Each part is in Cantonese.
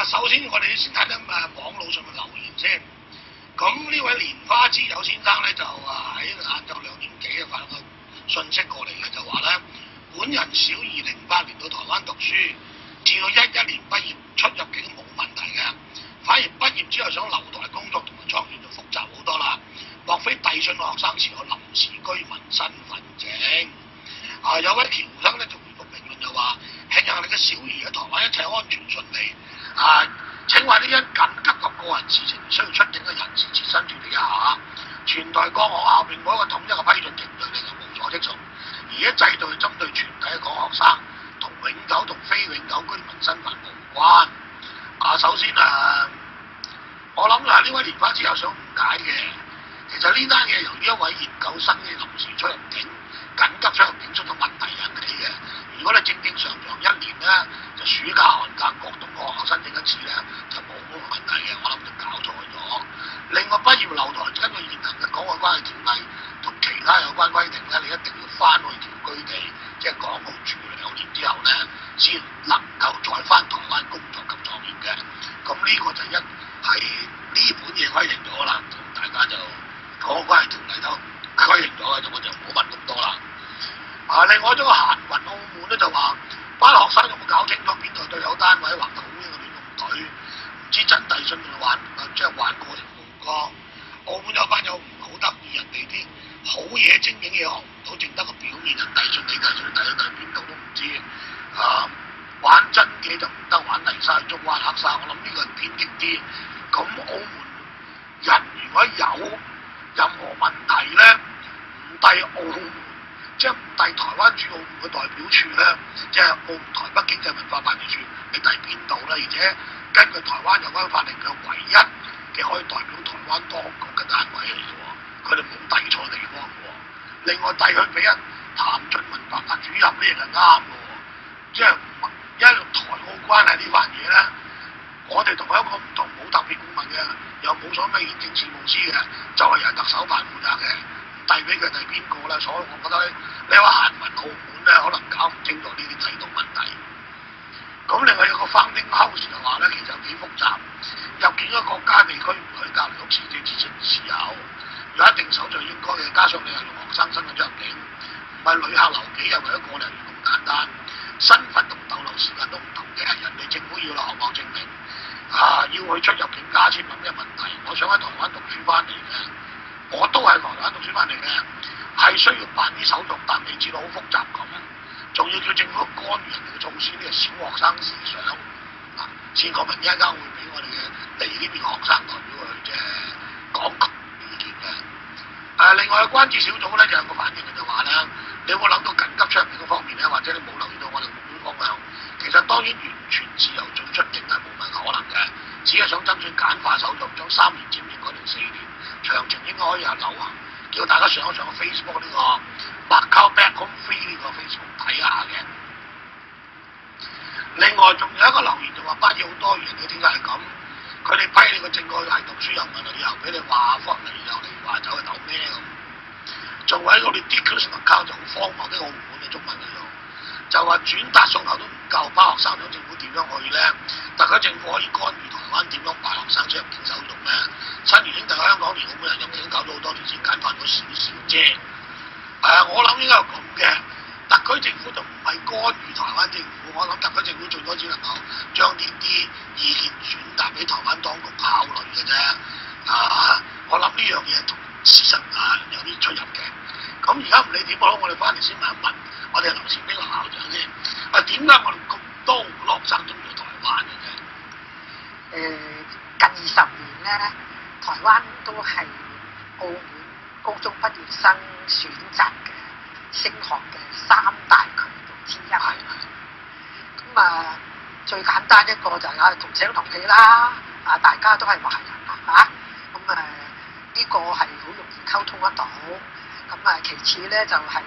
首先我哋先睇睇網路上嘅留言先。咁呢位蓮花之友先生咧就喺晏晝2點幾發個信息過嚟嘅，就話咧本人小二08年到台灣讀書，至到11年畢業出入境冇問題嘅，反而畢業之後想留台工作同埋創業就複雜好多啦。莫非遞信學生時有臨時居民身份證？有位僑生咧就回覆評論就話：慶幸你嘅小兒喺台灣一切安全順利。請話呢因緊急及個人事情需要出境嘅人士切身處理一下。全台各學校並冇一個統一嘅批准程序，令人無所適從。而家制度係針對全體嘅港學生，同永久同非永久居民身份無關。首先我諗呢位蓮花之友想誤解嘅，其實呢單嘢由呢一位研究生嘅臨時出入境、緊急出入境出咗問題引起嘅。如果你正常1年咧，就暑假寒假各種學校申請一次咧，就冇嗰個問題嘅。我諗就搞錯咗。另外畢業留台根據現行嘅港澳關係條例同其他有關規定咧，你一定要翻去條居地，即係港澳住2年之後咧，先能夠再翻台灣工作及創業嘅。咁呢個就係呢本嘢規定咗啦，咁大家就港澳關係條例都規定咗嘅，咁我就唔好問咁多啦。另外一個閒雲澳門咧就話，班學生有冇搞清楚邊度對有單位或討厭嘅亂用隊？唔知真遞信定玩，即係玩過定冇過。澳門有班友唔好得意，人哋啲好嘢精英嘢學唔到，淨得個表面人遞信，你遞信遞到邊度都唔知。玩真嘢就唔得，玩泥沙中玩黑沙，我諗呢個係偏激啲。咁澳門人如果有任何問題咧，唔遞澳門，即係唔遞台灣駐澳門嘅代表處咧，即係澳門台北經濟文化辦事處，你遞邊度咧？而且根據台灣有關法令，佢唯一嘅可以代表台灣當局嘅單位嚟嘅喎，佢哋冇遞錯地方嘅喎。另外遞去俾人譚俊文辦主任呢樣係啱嘅喎，即係因為台澳關係呢份嘢咧，我哋同香港唔同，冇特別顧問嘅，又冇所謂憲政事務司嘅，就係由特首辦負責嘅。遞俾佢遞邊個咧？所以我覺得咧，你話閒民澳門咧，可能搞唔清楚呢啲制度問題。咁另外有個 founding house 就話咧，其實幾複雜。入境嘅國家地區唔許隔離屋自己自稱持有，有一定手續應該嘅。加上你係用學生身份出入境，唔係旅客留幾日或者過嚟咁簡單。身份同逗留時間都唔同嘅，人哋政府要落學網證明，要去出入境加簽有咩問題？我想喺台灣讀書翻嚟嘅。我都係台灣讀書翻嚟嘅，係需要辦啲手續，但你知道好複雜咁，仲要叫政府干預人哋嘅措施，呢個小學生思想。前國民一陣間會俾我哋嘅嚟呢邊學生代表去講意見嘅。另外關注小組咧就有個反應就話咧，你有冇諗到緊急出入境嗰方面咧，或者你冇留意到我哋本方向？其實當然完全自由進出境係冇乜可能嘅，只係想爭取簡化手續，將3年簽證改成4年。詳情應該可以有流行，叫大家上一上 Facebook 呢個 Macau Back Home Free 呢個 Facebook 睇下嘅。另外仲有一個留言就話班嘢好多元嘅，點解係咁？佢哋批你個證據係讀書又問你，又俾你話翻嚟，又嚟話走去鬥咩咁？仲有一個 ridiculous account 就好荒謬啲澳門嘅中文嚟咯，就話轉達訴求都唔夠，班學生想政府點樣去咧？特區政府可以干預台灣點樣辦學生出入境手續咩？新年兄弟喺香港連澳門人入境搞咗好多年先簡化咗少少啫。我諗應該有咁嘅，特區政府就唔係干預台灣政府，我諗特區政府最多只能夠將呢啲意見轉達俾台灣當局考慮嘅啫。我諗呢樣嘢同事實有啲出入嘅。咁而家唔理點好，我哋翻嚟先問一問我哋劉兆兵校長先。點解我哋咁多學生中意台灣嘅啫？近20年咧，台灣都係澳門高中畢業生選擇嘅升學嘅3大渠道之一。咁最簡單一個就係同聲同氣啦，大家都係華人係嘛？咁呢個係好容易溝通得到。咁其次咧就係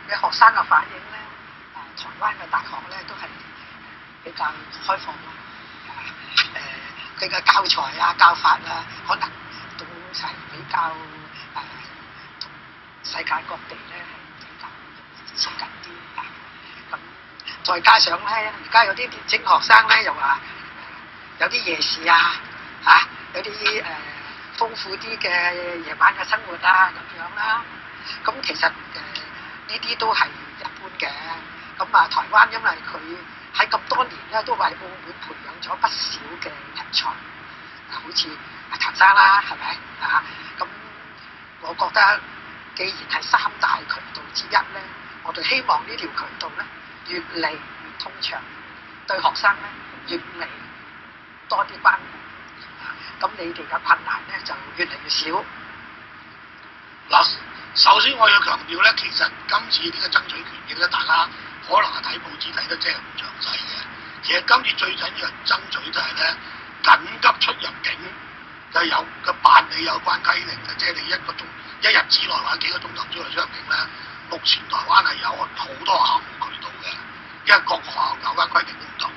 啲學生嘅反應咧，台灣嘅大學咧都係比較開放啦。佢嘅教材教法可能都係比較同世界各地咧係比較接近啲。咁再加上咧，而家有啲年青學生咧又話有啲啲夜市啊，嚇、有啲豐富啲嘅夜晚嘅生活啊咁樣啦。咁其實呢啲都係一般嘅。咁啊，台灣因為佢喺咁多年咧，都為澳門培養咗不少嘅人才，好似阿譚生啦，係咪啊？咁我覺得，既然係三大渠道之一咧，我哋希望呢條渠道咧越嚟越通暢，對學生咧越嚟多啲關顧。咁你哋嘅困難咧就越嚟越少。嗱，首先我要強調咧，其實今次呢個爭取權益咧，大家可能係睇報紙睇得真係唔詳細嘅。其實今次最緊要係爭取就係咧緊急出入境就有嘅辦理有關規定嘅，即係你一日之內或者幾個鐘頭之內出入境咧，目前台灣係有好多項目渠道嘅，因為各個學校有關規定都唔同。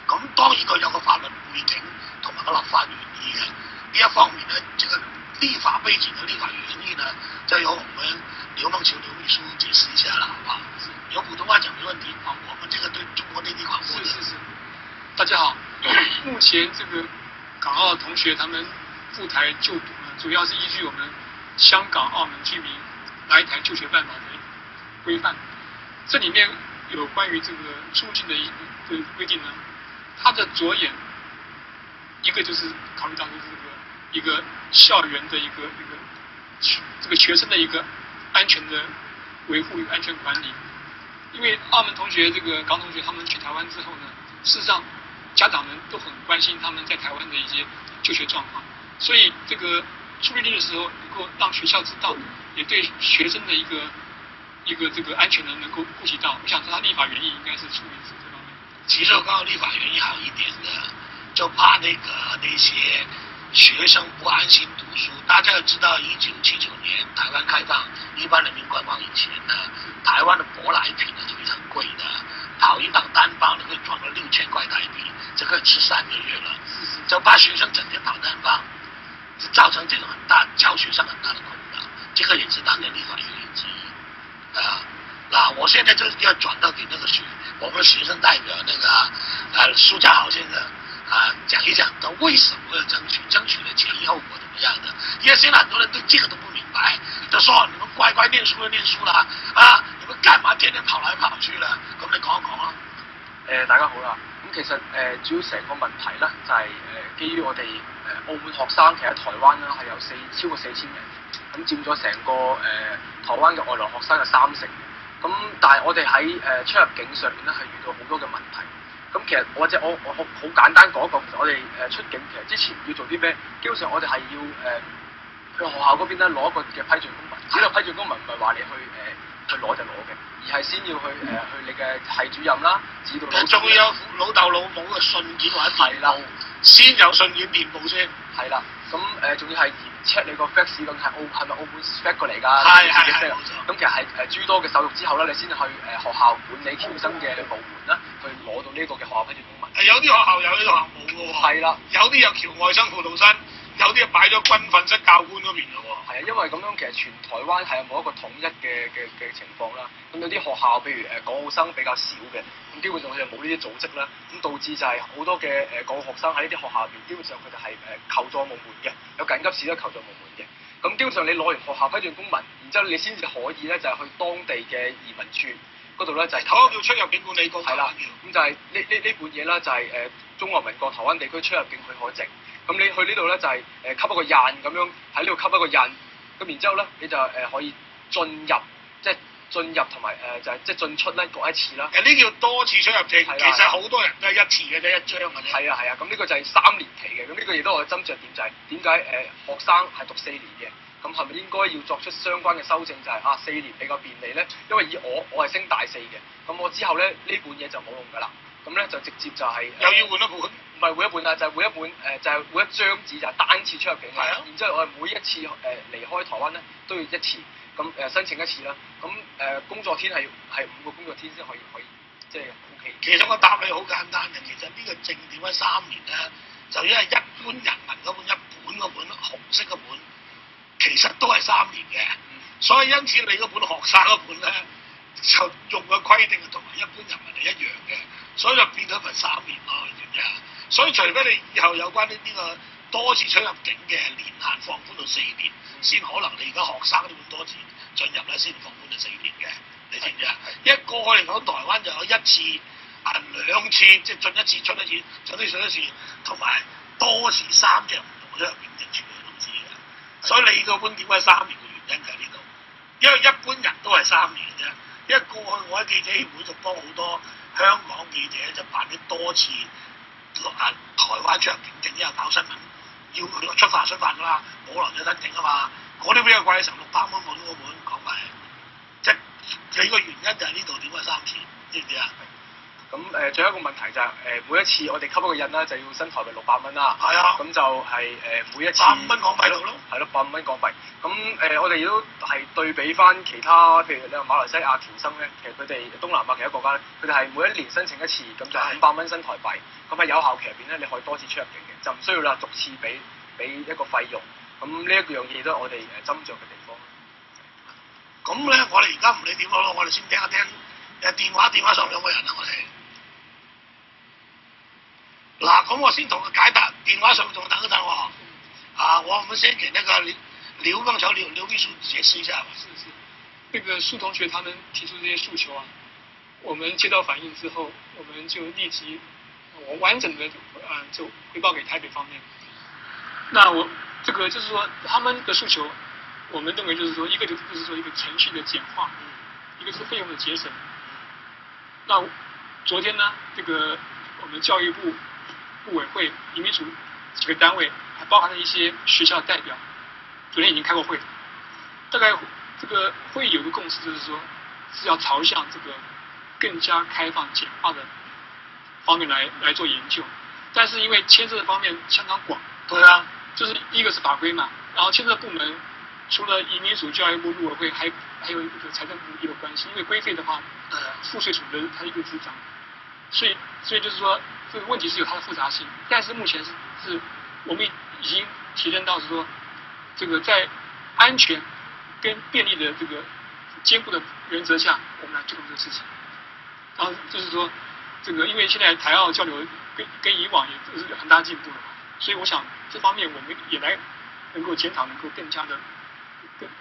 咁當然佢有個法律背景同埋個立法原意嘅，呢一方面呢，這個立法背景的立法原意呢，就由我們劉夢球劉秘書解釋一下啦，好不好？用普通話講沒問題，我們這個對中國內地廣播的。是。大家好，目前這個港澳同學他們赴台就讀呢，主要是依據我們香港、澳門居民來台就學辦法的規範，這裡面有關於這個出入境的一個規定呢，它的着眼一個就是考慮到就是一個校園的一個這個學生的一個安全的維護與安全管理，因為澳門同學、這個港同學他們去台灣之後呢，事實上家長們都很關心他們在台灣的一些就學狀況，所以這個出入境的時候能夠讓學校知道，也對學生的一個這個安全能夠顧及到。我想他立法原意應該是出於這方面。其實我剛剛立法原意好一點的，就怕那些學生不安心讀書。大家要知道，1979年台灣開放一般人民觀光以前呢，台灣的舶來品呢是非常貴的，跑一趟單包呢可以賺到6000塊台幣，這可以吃3個月了。就怕學生整天跑單包，造成這種教學上很大的困擾，這個也是當年立法原因之一。我現在就要轉到給那個我們學生代表那個蘇家豪先生講一講，他為什麼要爭取的前因後果怎麼樣的？因為現在很多人對這個都不明白，就說你們乖乖念書就念書啦，你們幹嘛天天跑來跑去啦？咁你講一講啦。大家好啦，咁其實主要成個問題咧就係基於我哋澳門學生其實台灣啦係有超過4000人，咁佔咗成個台灣嘅外來學生嘅30%。咁但係我哋喺出入境上面咧係遇到好多嘅問題。咁其實我好簡單講一講，其實我哋出境其實之前要做啲咩？基本上我哋係要去學校嗰邊咧攞一個嘅批准公文。呢個批准公文唔係話你去攞就攞嘅，而係先要去你嘅系主任啦，指導老師。仲要有老豆老母嘅信件或者電報，先有信件電報先。係啦，咁仲要係驗 check 你個 fax 咁係咪澳門 fax 過嚟㗎？係。咁其實係諸多嘅手續之後咧，你先去學校管理僑生嘅部門啦，去攞到呢個嘅學校批准公文。有啲學校有，有啲學校冇嘅喎。係啦，有啲有僑外生輔導生，有啲擺咗軍訓室教官嗰邊嘅喎。係啊，因為咁樣其實全台灣係冇一個統一嘅情況啦。咁有啲學校譬如港澳生比較少嘅，咁基本上佢就冇呢啲組織啦。咁導致就係好多嘅港澳學生喺呢啲學校入邊，基本上佢哋係求助無門嘅，有緊急事都求助無門嘅。咁基本上你攞完學校批准公文，然之後你先至可以咧就係去當地嘅移民處嗰度咧就係嗰個叫出入境管理局。係啦，咁就係呢本嘢啦，就係中華民國台灣地區出入境許可證。咁你去呢度咧就係吸一個印咁樣喺呢度吸一個印，咁然之後咧你就可以進入同埋就係即係進出咧各一次啦。呢叫多次出入境，其實好多人都係一次嘅啫，一張嘅啫。係啊，咁呢個就係3年期嘅，咁呢個亦都我嘅斟酌點就係點解學生係讀4年嘅，咁係咪應該要作出相關嘅修正，就係4年比較便利咧？因為以我係升大4嘅，咁我之後咧呢本嘢就冇用㗎啦，咁咧就直接就係又要換一本。唔係換一本啊，就係換一本就係換一張紙，就係單次出入境嘅。然之後我哋每一次離開台灣咧都要一次，咁申請一次啦。咁工作天係5個工作天先可以即係 OK。其實我答你好簡單嘅，其實呢個證點解3年咧，就因為一般人民嗰本紅色嗰本，其實都係3年嘅，所以因此你嗰本學生嗰本咧就用嘅規定同埋一般人民係一樣嘅，所以就變咗咪3年咯，你知唔知啊？所以除非你以後有關呢個多次出入境嘅年限放寬到4年，先可能你而家學生都會多次進入咧，先放寬到4年嘅，你知唔知啊？因為過去嚟講，台灣就有1次、2次，即係進一次出一次，進一次，同埋多次3隻唔同嘅出入境證，全部都知嘅。所以你個觀點係3年嘅原因就喺呢度，因為一般人都係3年嘅啫。因為過去我喺記者協會就幫好多香港記者就辦咗多次台灣出入境證，因為搞新聞要佢出發㗎啦，冇能力登記啊嘛，嗰啲比較貴，成600蚊本嗰本講埋，即係你個原因就係呢度點解3次，知唔知啊？咁最後一個問題就係每一次我哋吸一個印啦，就要新台幣600蚊啦。係啊。咁就係每一次150蚊港幣咯。係咯，150蚊港幣。咁我哋亦都係對比翻其他，譬如你話馬來西亞僑生咧，其實佢哋東南亞其他國家咧，佢哋係每一年申請一次，咁就係500蚊新台幣。咁喺有效期入邊咧，你可以多次出入境嘅，就唔需要啦，逐次俾一個費用。咁呢一樣嘢都係我哋斟酌嘅地方。咁咧，我哋而家唔理點咯，我哋先聽一聽電話上有冇人啊？我哋。嗱，咁我先同佢解答，電話上仲等一陣喎。我們先給那個劉邦橋劉秘書解釋一下吧。是，那個蘇同學他們提出這些訴求啊，我們接到反應之後，我們就立即完整的就匯報給台北方面。那這個就是說他們的訴求，我們認為就是說一個就是說一個程序的簡化，一個是費用的節省。那昨天呢，這個我們教育部委會、移民署幾個單位，還包含了一些學校代表，昨天已經開過會。大概這個會有個共識，就是說是要朝向這個更加開放、簡化的方面來做研究。但是因為牽涉的方面相當廣，對啊，就是一個是法規嘛，然後牽涉部門除了移民署、教育部、陸委會，還有一個財政部也有關係。因為規費的話，賦稅署的它一個執掌，所以就是說。這個問題是有它的複雜性，但是目前是我們已經提升到是說，這個在安全跟便利的這個兼顧的原則下，我們來推動這個事情。然後就是說，這個因為現在台澳交流跟以往也是很大進步了，所以我想這方面我們也來能夠檢討，能夠更加的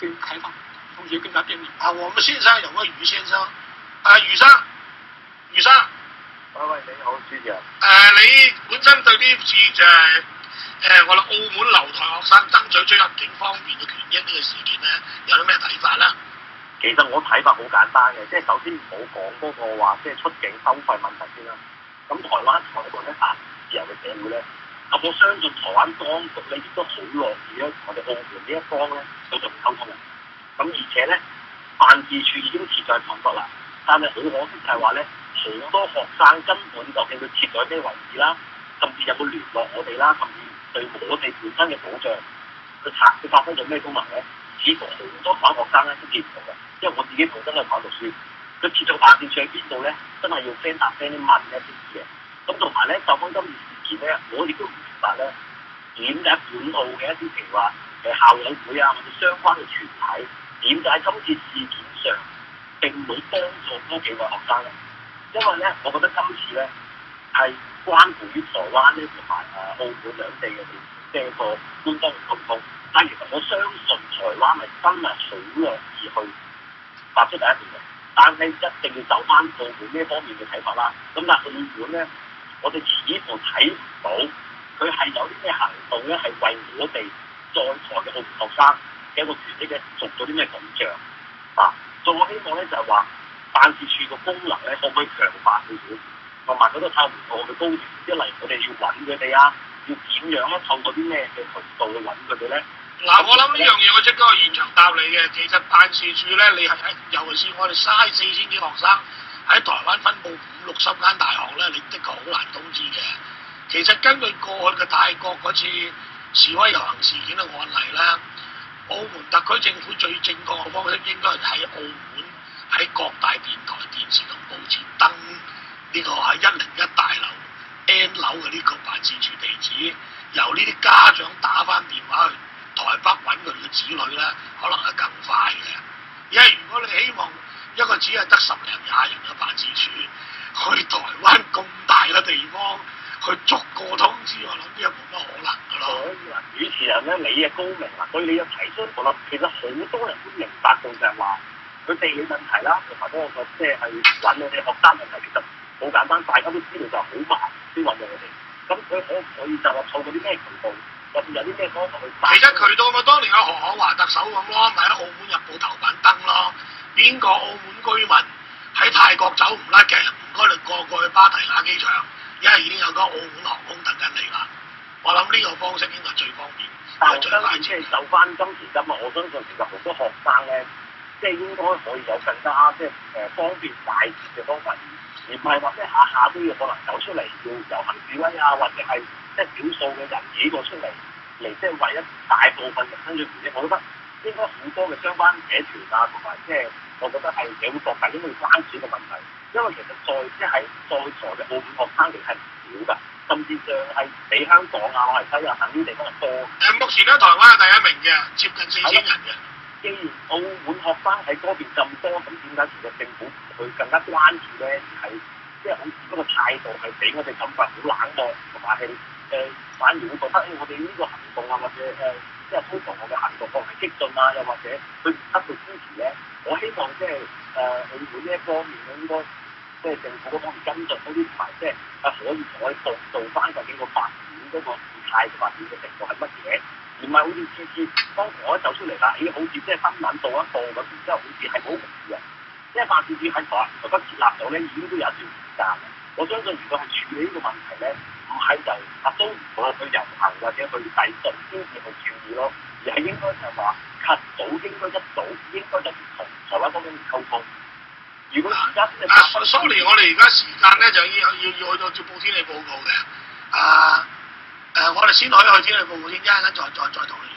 更開放，同學更加便利。我們線上有個余先生，余生。喂，你好，主持人。你本身對呢次就係我哋澳門留台學生爭取出入境方面嘅權益呢個事件咧，有啲咩睇法咧？其實我睇法好簡單嘅，即係首先唔好講嗰個話，即係出境收費問題先啦。咁台灣係一個咧自由嘅社會咧，咁我相信台灣當局咧亦都好樂意咧，我哋澳門呢一方咧去做溝通嘅。咁而且咧，辦事處已經設在台北啦，但係好可惜就係話咧。好多學生根本究竟佢設在咩位置啦，甚至有冇聯絡我哋啦，甚至對我哋本身嘅保障，佢發揮咗咩功能咧？似乎好多台灣學生咧都見唔到嘅，因為我自己本身都係台灣讀書，佢設咗辦事處喺邊度咧？真係要 friend 答 friend 啲問一啲嘢。咁同埋咧，就翻今次事件咧，我亦都唔明白咧，點解本澳嘅一啲譬如話校友會啊，或者相關嘅團體，點解今次事件上並冇幫助多幾位學生咧？因為咧，我覺得今次咧係關乎於台灣咧同埋澳門兩地嘅即係個官方嘅溝通。但其實我相信台灣係真係好樂意去發出第一步嘅，但係一定要走翻澳門呢方面嘅睇法啦。咁但係澳門咧，我哋似乎睇唔到佢係有啲咩行動咧，係為我哋在台嘅澳門學生嘅一個權益嘅做咗啲咩保障啊？所以我希望咧就係話。辦事處個功能咧，可唔可以強化少少？同埋嗰個透明度嘅高調，一嚟我哋要揾佢哋啊，要點樣咧？透過啲咩嘅渠道去揾佢哋咧？嗱，我諗呢樣嘢我即刻現場答你嘅。其實辦事處咧，你係尤其是我哋嘥4000啲學生喺台灣分佈50-60間大學咧，你的確好難通知嘅。其實根據過去嘅泰國嗰次示威遊行事件嘅案例咧，澳門特區政府最正確嘅方式應該係喺澳門。喺各大電台、電視同報紙登呢個喺101大樓 N 樓嘅呢個辦事處地址，由呢啲家長打翻電話去台北揾佢哋嘅子女咧，可能係更快嘅。因為如果你希望一個只係得10-20人嘅辦事處，去台灣咁大嘅地方，佢逐個通知，我諗呢個冇乜可能㗎咯。所以啊，主持人咧，你嘅高明啊，所以你又提出我諗，其實好多人都明白到就係話，佢地理問題啦，同埋嗰個即係揾我哋學生問題，其實好簡單，大家都知道就好慢先揾到我哋。咁佢可唔可以就話透過啲咩渠道，或者有啲咩方法去？其實渠道咪當年阿何可華特首咁咯，咪喺澳門日報頭版登咯。邊個澳門居民喺泰國走唔甩嘅，唔該你過去巴提雅機場，因為已經有個澳門航空等緊你啦。我諗呢個方式應該最方便，但我相信即係就翻今時今日，我相信其實好多學生咧，即係應該可以有更加即係方便快捷嘅方法，而唔係話即係下下都要可能走出嚟要遊行示威啊，或者係即係少數嘅人幾個出嚟即係為一大部分人爭取權益。我覺得應該好多嘅相關社團啊，同埋即係我覺得係社會各界應該要關注呢個問題，因為其實在座嘅澳門學生其實係唔少㗎。甚至上係比香港啊、馬來西亞等啲地方係多。目前咧台灣係第一名嘅，接近4000人嘅。既然澳門學生喺嗰邊咁多，咁點解其實政府佢更加關注咧？而係即係好似嗰個態度係俾我哋感覺好冷漠，同埋係反而會覺得我哋呢個行動啊，或者即係推動我嘅行動係激進啊，又或者佢唔得到支持咧。我希望即係澳門呢一方面咧，應該即係政府嗰方面跟進多啲，同埋即係可以再做翻究竟個發展嗰個事態發展嘅程度係乜嘢，而唔係好似次次當我一走出嚟啦，好似即係新聞報一報咁，然之後好似係冇回事嘅。因為發展處喺台北設立咗咧，已經都有一段時間嘅。我相信如果係處理呢個問題咧，唔係就都唔好去遊行或者去抵制先至去注意咯，而係應該就係話及早應該一早應該就同台灣方面溝通。如果而家sorry， 我哋而家時間咧就要去到接報天氣報告嘅。我哋先可以去天氣報告先，一陣間再同你。